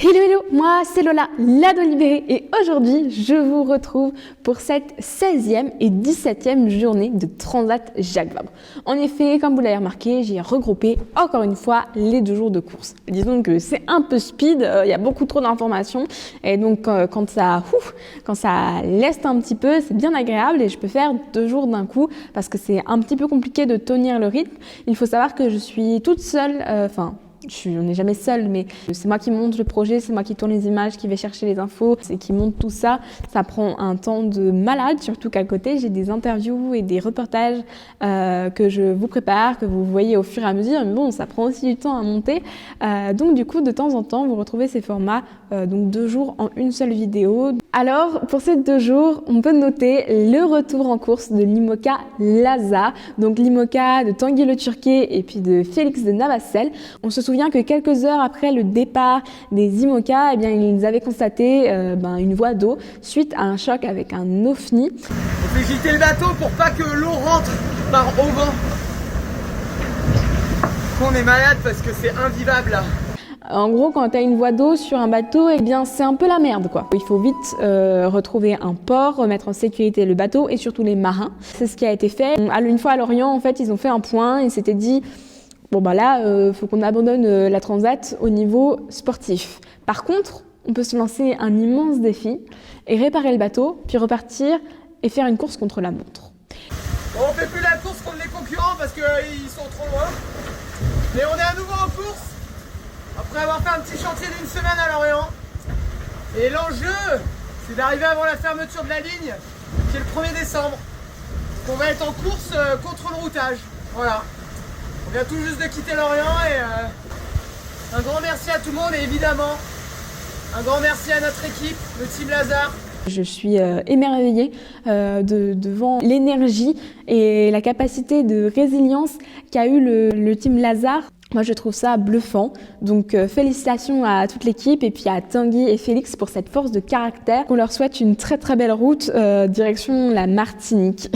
Hello hello, moi c'est Lola, la Dolibérée et aujourd'hui je vous retrouve pour cette 16e et 17e journée de Transat Jacques Vabre. En effet, comme vous l'avez remarqué, j'ai regroupé encore une fois les 2 jours de course. Disons que c'est un peu speed, il y a beaucoup trop d'informations et donc quand ça leste un petit peu, c'est bien agréable et je peux faire 2 jours d'un coup parce que c'est un petit peu compliqué de tenir le rythme. Il faut savoir que je suis toute seule, on n'est jamais seul, mais c'est moi qui monte le projet, c'est moi qui tourne les images, qui vais chercher les infos, c'est qui monte tout ça. Ça prend un temps de malade, surtout qu'à côté, j'ai des interviews et des reportages que je vous prépare, que vous voyez au fur et à mesure. Mais bon, ça prend aussi du temps à monter. Donc du coup, de temps en temps, vous retrouvez ces formats, donc 2 jours en une seule vidéo. Alors, pour ces 2 jours, on peut noter le retour en course de l'IMOCA Lazare, donc l'IMOCA de Tanguy Le Turquet et puis de Félix de Navacelle. On se souvient que quelques heures après le départ des IMOCA, ils avaient constaté une voie d'eau suite à un choc avec un OVNI. On fait gîter le bateau pour pas que l'eau rentre par au vent. On est malade parce que c'est invivable là. En gros, quand tu as une voie d'eau sur un bateau, c'est un peu la merde, quoi. Il faut vite retrouver un port, remettre en sécurité le bateau et surtout les marins. C'est ce qui a été fait. Une fois à Lorient, en fait, ils ont fait un point. Ils s'étaient dit, faut qu'on abandonne la Transat au niveau sportif. Par contre, on peut se lancer un immense défi et réparer le bateau, puis repartir et faire une course contre la montre. Bon, on fait plus la course contre les concurrents parce qu'ils sont trop loin. Mais on est à nouveau en course. Après avoir fait un petit chantier d'1 semaine à Lorient. Et l'enjeu, c'est d'arriver avant la fermeture de la ligne, qui est le 1er décembre. On va être en course contre le routage. Voilà. On vient tout juste de quitter Lorient et un grand merci à tout le monde et évidemment, un grand merci à notre équipe, le Team Lazare. Je suis émerveillée devant l'énergie et la capacité de résilience qu'a eu le Team Lazare. Moi, je trouve ça bluffant. Donc, félicitations à toute l'équipe et puis à Tanguy et Félix pour cette force de caractère. On leur souhaite une très très belle route direction la Martinique.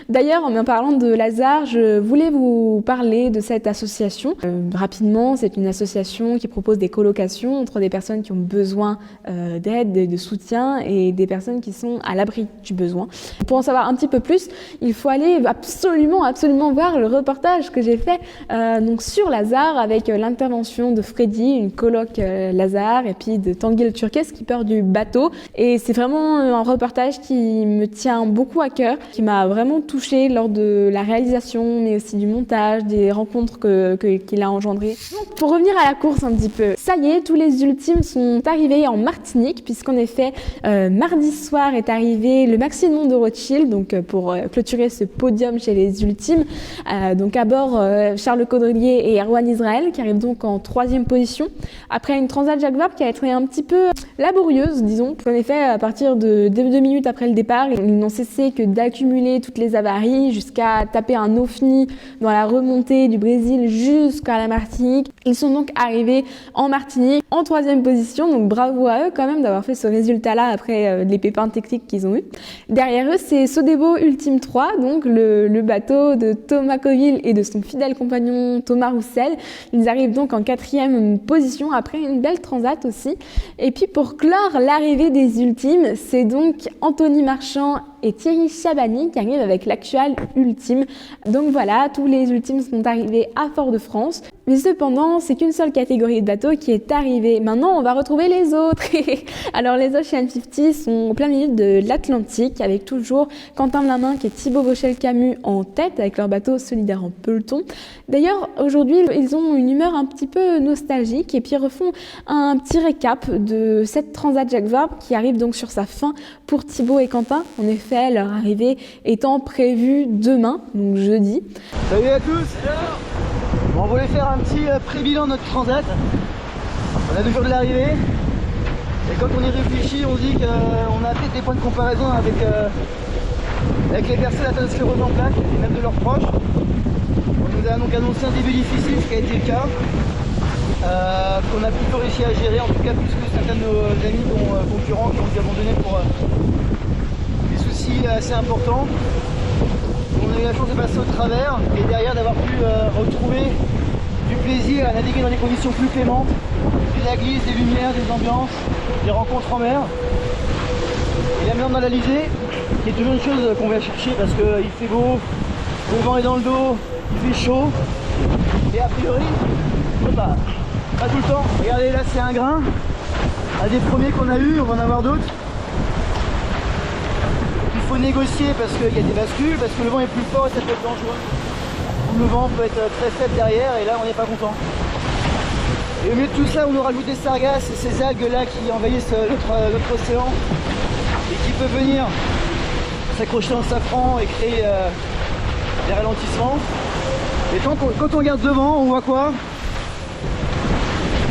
D'ailleurs, en parlant de Lazare, je voulais vous parler de cette association. Rapidement, c'est une association qui propose des colocations entre des personnes qui ont besoin d'aide, de soutien et des personnes qui sont à l'abri du besoin. Pour en savoir un petit peu plus, il faut aller absolument voir le reportage que j'ai fait donc sur Lazare avec l'intervention de Freddy, une coloc Lazare, et puis de Tanguy Le Turquet, skipper du bateau. Et c'est vraiment un reportage qui me tient beaucoup à cœur, qui m'a vraiment touchée lors de la réalisation, mais aussi du montage, des rencontres qu'il a engendrées. Donc, pour revenir à la course un petit peu, ça y est, tous les ultimes sont arrivés en Martinique, puisqu'en effet, mardi soir est arrivé le Maxi Edmond de Rothschild, donc pour clôturer ce podium chez les ultimes. Donc à bord, Charles Caudrelier et Erwan Israël qui arrive donc en 3e position après une Transat Jacques Vabre qui a été un petit peu laborieuse, disons. En effet, à partir de 2 minutes après le départ, ils n'ont cessé que d'accumuler toutes les avaries jusqu'à taper un OVNI dans la remontée du Brésil jusqu'à la Martinique. Ils sont donc arrivés en Martinique en 3e position, donc bravo à eux quand même d'avoir fait ce résultat-là après les pépins techniques qu'ils ont eu. Derrière eux, c'est Sodebo Ultime 3, donc le bateau de Thomas Coville et de son fidèle compagnon Thomas Roussel. Ils arrivent donc en 4e position après une belle transat aussi. Et puis pour clore l'arrivée des ultimes, c'est donc Anthony Marchand et Thierry Chabani qui arrivent avec l'actuel ultime. Donc voilà, tous les ultimes sont arrivés à Fort-de-France. Mais cependant, c'est qu'une seule catégorie de bateaux qui est arrivée. Maintenant, on va retrouver les autres. Alors les Ocean 50 sont au plein milieu de l'Atlantique avec toujours Quentin Vlamin et Thibaut Vauchel-Camus en tête avec leur bateau solidaire en peloton. D'ailleurs, aujourd'hui, ils ont une humeur un petit peu nostalgique et puis refont un petit récap de cette Transat Jacques Vabre qui arrive donc sur sa fin pour Thibaut et Quentin. En effet, leur arrivée étant prévue demain, donc jeudi. Salut à tous. On voulait faire un petit pré-bilan de notre transat. On a 2 jours de l'arrivée. Et quand on y réfléchit, on dit qu'on a peut-être des points de comparaison avec les personnes atteintes de sclérose en plaques et même de leurs proches. On nous a donc annoncé un début difficile, ce qui a été le cas. Qu'on a plutôt réussi à gérer, en tout cas plus que certains de nos amis concurrents qui ont dû abandonner pour des soucis assez importants. On a eu la chance de passer au travers et derrière d'avoir pu retrouver du plaisir à naviguer dans des conditions plus clémentes, de la glisse, des lumières, des ambiances, des rencontres en mer. Et la mer dans l'Alizé, qui est toujours une chose qu'on va chercher parce qu'il fait beau, le vent est dans le dos, il fait chaud. Et a priori, pas tout le temps. Regardez, là c'est un grain. Un des premiers qu'on a eu, on va en avoir d'autres. Il faut négocier parce qu'il y a des bascules, parce que le vent est plus fort et ça peut être dangereux. Ou le vent peut être très faible derrière et là on n'est pas content. Et au milieu de tout ça, on nous rajoute des sargasses et ces algues là qui envahissent notre océan et qui peuvent venir s'accrocher dans le safran et créer des ralentissements. Et quand on regarde devant, on voit quoi?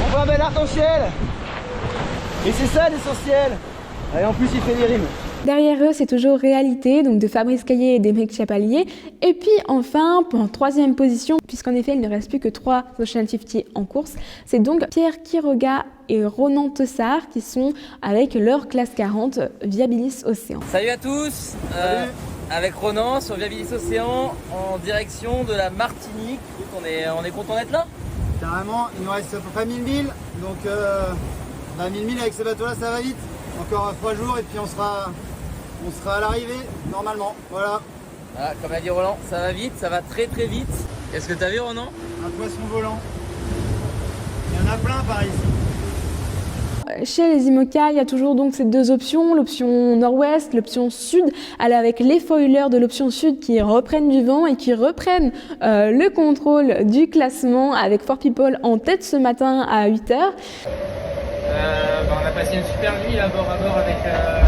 On voit un bel arc-en-ciel. Et c'est ça l'essentiel. Et en plus il fait des rimes. Derrière eux, c'est toujours Réalité, donc de Fabrice Caillé et d'Émeric Chapalier. Et puis enfin, en troisième position, puisqu'en effet, il ne reste plus que 3 Ocean 50 en course, c'est donc Pierre Quiroga et Ronan Tessard qui sont avec leur classe 40 Viabilis Océan. Salut à tous. Avec Ronan sur Viabilis Océan en direction de la Martinique. On est content d'être là. Carrément, il nous reste à peu près 1000 milles, donc 1000 milles avec ce bateau-là, ça va vite. Encore 3 jours et puis on sera à l'arrivée, normalement, voilà. Voilà, comme a dit Roland, ça va vite, ça va très très vite. Qu'est-ce que t'as vu, Ronan? Un poisson volant. Il y en a plein par ici. Chez les IMOCA, il y a toujours donc ces 2 options, l'option nord-ouest, l'option sud, avec les foilers de l'option sud qui reprennent du vent et qui reprennent le contrôle du classement avec 4People en tête ce matin à 8h. On a passé une super nuit là bord à bord avec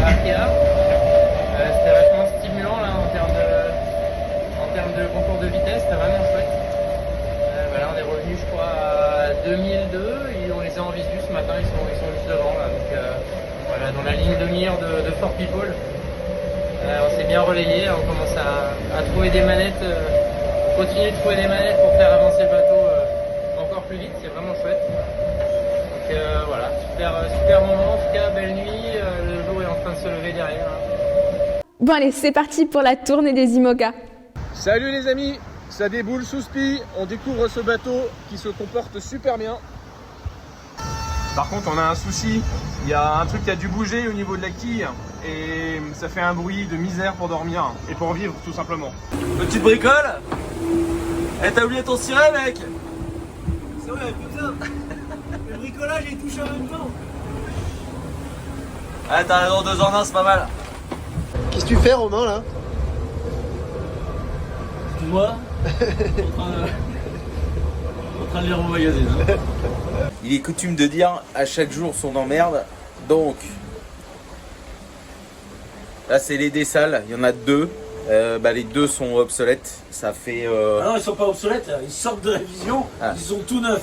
Arkea. C'était vachement stimulant là en termes de concours de vitesse, c'était vraiment chouette. Voilà, on est revenu je crois à 2002 et on les a en visu ce matin, ils sont juste devant là. Donc voilà, dans la ligne de mire de 4People. On s'est bien relayé, on commence à trouver des manettes, on continue de trouver des manettes pour faire avancer le bateau encore plus vite, c'est vraiment chouette. Donc voilà, super moment, en tout cas belle nuit, le jour est en train de se lever derrière. Bon allez, c'est parti pour la tournée des IMOCA. Salut les amis, ça déboule sous spi, on découvre ce bateau qui se comporte super bien. Par contre on a un souci, il y a un truc qui a dû bouger au niveau de la quille et ça fait un bruit de misère pour dormir et pour vivre tout simplement. Petite bricole. Eh, t'as oublié ton ciré, mec? C'est vrai, putain. Le bricolage est touché en même temps. Ah, t'as raison, 2 en 1, c'est pas mal. Qu'est-ce que tu fais, Romain, là? Excuse-moi. En train de lire mon magazine. Il est coutume de dire à chaque jour son emmerde. Donc, là c'est les dessales, il y en a 2. Les 2 sont obsolètes. Ça fait. Ah non, ils sont pas obsolètes, ils sortent de révision, ils sont tout neufs.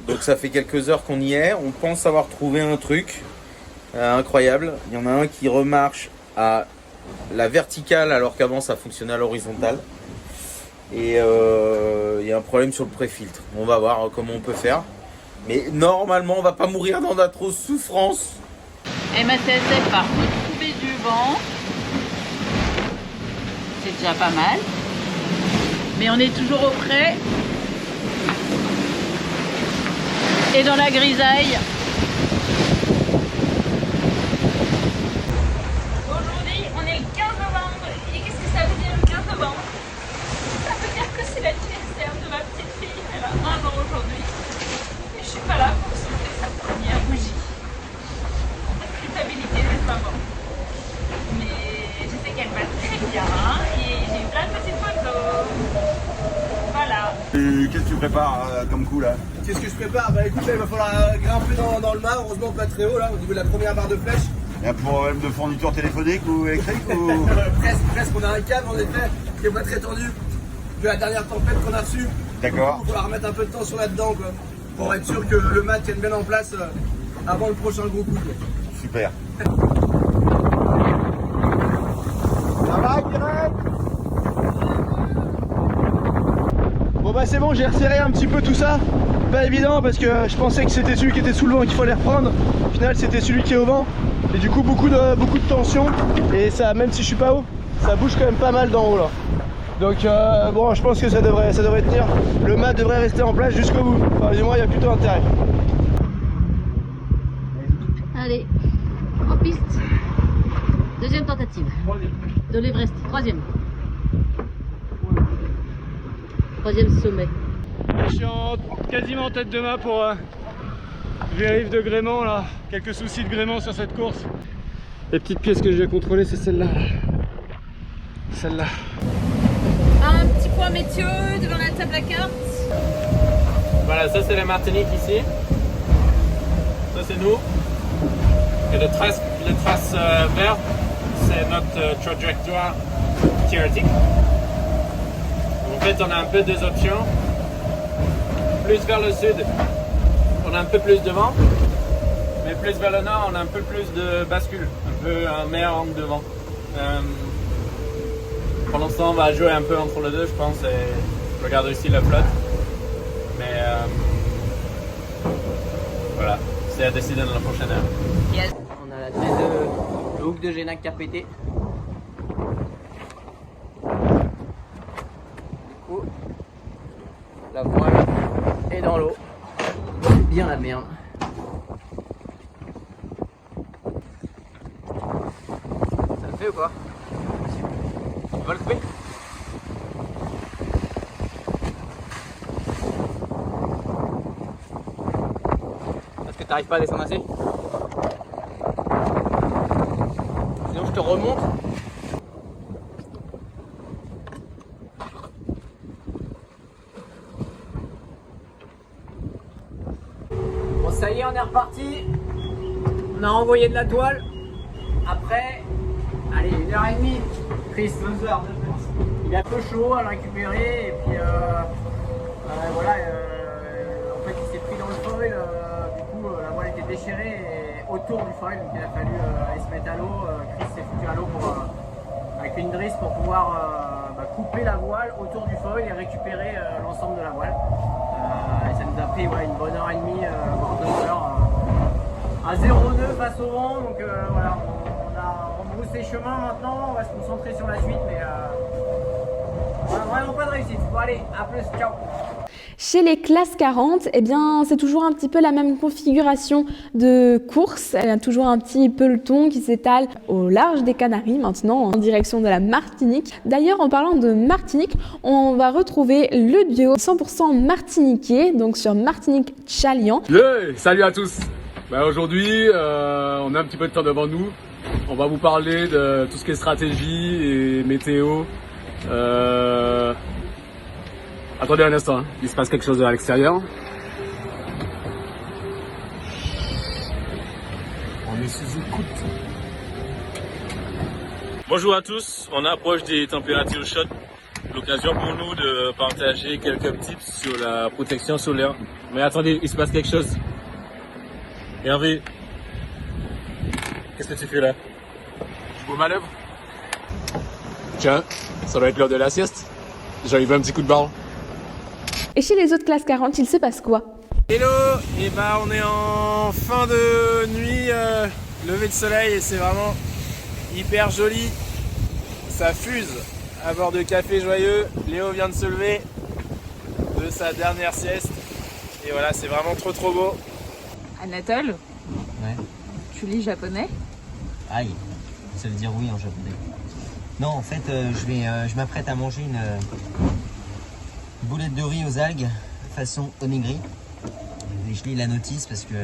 Donc ça fait quelques heures qu'on y est. On pense avoir trouvé un truc incroyable. Il y en a un qui remarche à la verticale alors qu'avant ça fonctionnait à l'horizontale. Et il y a un problème sur le pré-filtre. On va voir comment on peut faire. Mais normalement on va pas mourir dans d'atroces souffrances. MSSF part retrouver du vent. C'est déjà pas mal. Mais on est toujours au frais. Et dans la grisaille. Aujourd'hui, on est le 15 novembre. Et qu'est-ce que ça veut dire le 15 novembre? Ça veut dire que c'est l'anniversaire de ma petite fille. Elle a 1 an aujourd'hui. Et je suis pas là pour souffler sa première bougie. Culpabilité de maman. Mais je sais qu'elle va très bien. Et j'ai eu plein de petites photos. Voilà. Qu'est-ce que tu prépares comme coup là? Qu'est-ce que je prépare? Bah écoute, là, il va falloir grimper dans le mât, heureusement pas très haut là, au niveau de la première barre de flèche. Il y a un problème de fourniture téléphonique ou électrique ou... Presque, on a un câble en effet, qui est pas très tendu, de la dernière tempête qu'on a reçue. D'accord. Il va falloir remettre un peu de tension là-dedans quoi, pour être sûr que le mât tienne bien en place avant le prochain gros coup. Quoi. Super. Ça va, direct? Bon bah c'est bon, j'ai resserré un petit peu tout ça. Pas évident parce que je pensais que c'était celui qui était sous le vent qu'il fallait reprendre. Au final c'était celui qui est au vent. Et du coup beaucoup de tension. Et ça, même si je suis pas haut, ça bouge quand même pas mal d'en haut là. Donc bon, je pense que ça devrait tenir. Le mât devrait rester en place jusqu'au bout. Enfin, du moins, il y a plutôt intérêt. Allez, en piste. Deuxième tentative. De l'Everest. Troisième. Troisième sommet. Je suis quasiment en tête de mât pour vérif de gréement là. Quelques soucis de gréement sur cette course. Les petites pièces que je vais contrôler, c'est celle-là. Celle-là. Un petit point météo devant la table à cartes. Voilà, ça c'est la Martinique ici. Ça c'est nous. Et le trace vert, c'est notre trajectoire théorique. En fait, on a un peu deux options. Plus vers le sud, on a un peu plus de vent. Mais plus vers le nord, on a un peu plus de bascule. Un meilleur angle de vent. Pour l'instant, on va jouer un peu entre les deux, je pense. Et regarde ici la flotte. Mais voilà, c'est à décider dans la prochaine heure. Yes. On a la tête de le hook de Génac qui a pété. Du coup, la voile est dans l'eau. C'est bien la merde. Ça le fait ou quoi? Tu vas le couper? Parce que t'arrives pas à descendre assez? Sinon je te remonte. Bon ça y est, on est reparti. On a envoyé de la toile. Après, allez, 1h30. Chris, 2 heures. Il est un peu chaud à le récupérer et puis voilà, en fait il s'est pris dans le foil, du coup la voile était déchirée et autour du foil, donc il a fallu aller se mettre à l'eau. Chris s'est foutu à l'eau avec une drisse pour pouvoir couper la voile autour du foil et récupérer l'ensemble de la voile. Et ça nous a pris une bonne heure et demie, voire 2 heures à 0 nœud face au vent, donc voilà. On rebrousse les chemins maintenant, on va se concentrer sur la suite, mais on n'a vraiment pas de réussite. Bon allez, à plus, ciao. Chez les classes 40, eh bien, c'est toujours un petit peu la même configuration de course. Il y a toujours un petit peloton qui s'étale au large des Canaries, maintenant en direction de la Martinique. D'ailleurs, en parlant de Martinique, on va retrouver le duo 100% martiniquais, donc sur Martinique-Chalian. Yeah, salut à tous. Aujourd'hui, on a un petit peu de temps devant nous. On va vous parler de tout ce qui est stratégie et météo. Attendez un instant, hein. Il se passe quelque chose à l'extérieur. On est sous écoute. Bonjour à tous, on approche des températures chaudes. L'occasion pour nous de partager quelques tips sur la protection solaire. Mais attendez, il se passe quelque chose. Hervé, qu'est-ce que tu fais là? Je vous manœuvre. Tiens, ça doit être l'heure de la sieste. J'arrive un petit coup de barre. Et chez les autres classes 40, il se passe quoi? Hello, et on est en fin de nuit, lever de soleil, et c'est vraiment hyper joli. Ça fuse à bord de Café Joyeux. Léo vient de se lever de sa dernière sieste. Et voilà, c'est vraiment trop beau. Anatole, Ouais. tu lis japonais? Aïe, ça veut dire oui en japonais. Non, en fait, je m'apprête à manger une boulette de riz aux algues façon onigiri. Et je lis la notice parce que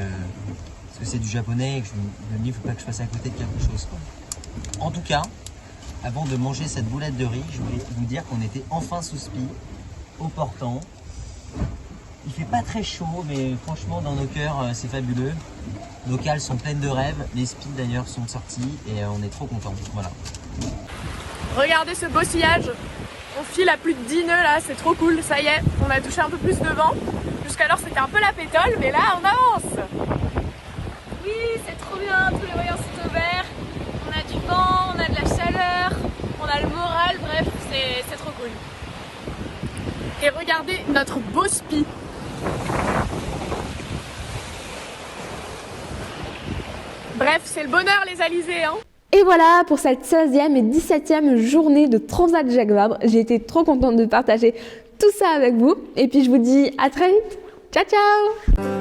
c'est du japonais et que je me dis qu'il ne faut pas que je passe à côté de quelque chose, quoi. En tout cas, avant de manger cette boulette de riz, je voulais vous dire qu'on était enfin sous spi, au portant. Il fait pas très chaud, mais franchement dans nos cœurs c'est fabuleux. Nos cales sont pleines de rêves, les spies d'ailleurs sont sortis et on est trop contents. Voilà. Regardez ce beau sillage. On file à plus de 10 nœuds là, c'est trop cool. Ça y est, on a touché un peu plus de vent. Jusqu'alors c'était un peu la pétole, mais là on avance. Oui, c'est trop bien, tous les voyants sont au vert. On a du vent, on a de la chaleur, on a le moral, bref, c'est trop cool. Et regardez notre beau spi. Bref, c'est le bonheur les alizés, hein. Et voilà pour cette 16e et 17e journée de Transat Jacques Vabre. J'ai été trop contente de partager tout ça avec vous. Et puis je vous dis à très vite. Ciao ciao!